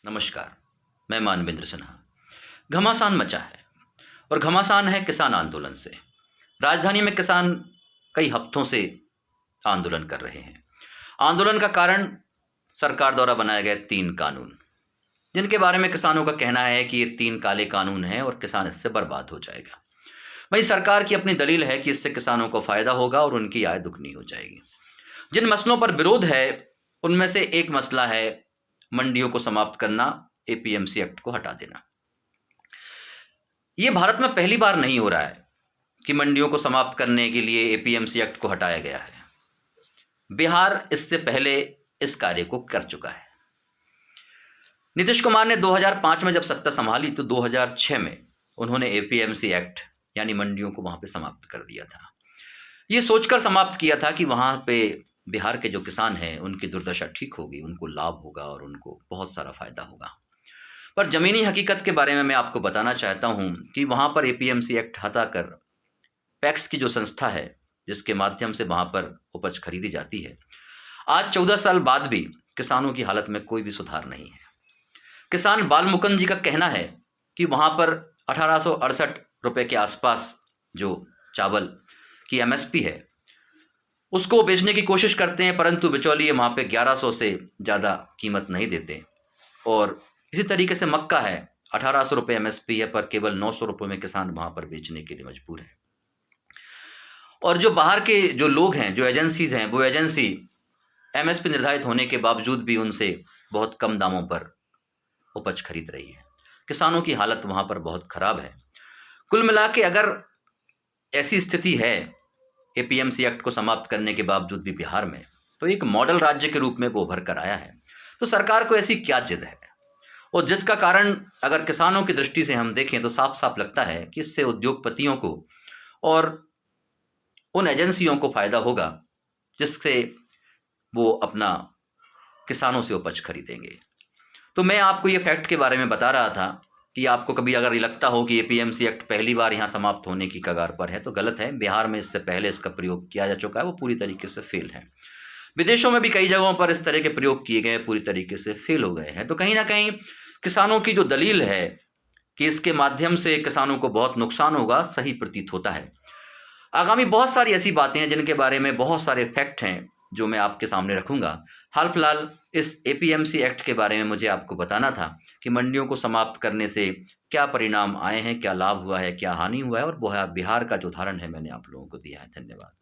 नमस्कार। मैं मानवेंद्र सिन्हा। घमासान मचा है और घमासान है किसान आंदोलन से। राजधानी में किसान कई हफ्तों से आंदोलन कर रहे हैं। आंदोलन का कारण सरकार द्वारा बनाए गए 3 कानून, जिनके बारे में किसानों का कहना है कि ये 3 काले कानून हैं और किसान इससे बर्बाद हो जाएगा। वहीं सरकार की अपनी दलील है कि इससे किसानों को फायदा होगा और उनकी आय दुगनी हो जाएगी। जिन मसलों पर विरोध है उनमें से एक मसला है मंडियों को समाप्त करना, एपीएमसी एक्ट को हटा देना। ये भारत में पहली बार नहीं हो रहा है कि मंडियों को समाप्त करने के लिए एपीएमसी एक्ट को हटाया गया है। बिहार इससे पहले इस कार्य को कर चुका है। नीतीश कुमार ने 2005 में जब सत्ता संभाली तो 2006 में उन्होंने एपीएमसी एक्ट यानी मंडियों को वहां पे समाप्त कर दिया था। ये सोचकर समाप्त किया था कि वहां पे बिहार के जो किसान हैं उनकी दुर्दशा ठीक होगी, उनको लाभ होगा और उनको बहुत सारा फायदा होगा। पर ज़मीनी हकीकत के बारे में मैं आपको बताना चाहता हूं कि वहां पर एपीएमसी एक्ट हटाकर पैक्स की जो संस्था है जिसके माध्यम से वहां पर उपज खरीदी जाती है, आज 14 साल बाद भी किसानों की हालत में कोई भी सुधार नहीं है। किसान बालमुकुंद जी का कहना है कि वहां पर 1868 रुपये के आसपास जो चावल की एमएसपी है उसको बेचने की कोशिश करते हैं, परंतु बिचौलिए वहाँ पे 1100 से ज़्यादा कीमत नहीं देते। और इसी तरीके से मक्का है, 1800 रुपये एमएसपी है, पर केवल 900 रुपये में किसान वहाँ पर बेचने के लिए मजबूर है। और जो बाहर के जो लोग हैं, जो एजेंसीज हैं, वो एजेंसी एमएसपी निर्धारित होने के बावजूद भी उनसे बहुत कम दामों पर उपज खरीद रही है। किसानों की हालत वहाँ पर बहुत ख़राब है। कुल मिला के अगर ऐसी स्थिति है एपीएमसी एक्ट को समाप्त करने के बावजूद भी बिहार में, तो एक मॉडल राज्य के रूप में वो उभर कर आया है। तो सरकार को ऐसी क्या जिद है? और जिद का कारण अगर किसानों की दृष्टि से हम देखें तो साफ साफ लगता है कि इससे उद्योगपतियों को और उन एजेंसियों को फायदा होगा जिससे वो अपना किसानों से उपज खरीदेंगे। तो मैं आपको ये फैक्ट के बारे में बता रहा था कि आपको कभी अगर ये लगता हो कि एपीएमसी एक्ट पहली बार यहाँ समाप्त होने की कगार पर है तो गलत है। बिहार में इससे पहले इसका प्रयोग किया जा चुका है, वो पूरी तरीके से फेल है। विदेशों में भी कई जगहों पर इस तरह के प्रयोग किए गए, पूरी तरीके से फेल हो गए हैं। तो कहीं ना कहीं किसानों की जो दलील है कि इसके माध्यम से किसानों को बहुत नुकसान होगा, सही प्रतीत होता है। आगामी बहुत सारी ऐसी बातें हैं जिनके बारे में बहुत सारे फैक्ट हैं जो मैं आपके सामने रखूंगा। हाल फिलहाल इस एपीएमसी एक्ट के बारे में मुझे आपको बताना था कि मंडियों को समाप्त करने से क्या परिणाम आए हैं, क्या लाभ हुआ है, क्या हानि हुआ है, और बिहार का जो उदाहरण है मैंने आप लोगों को दिया है। धन्यवाद।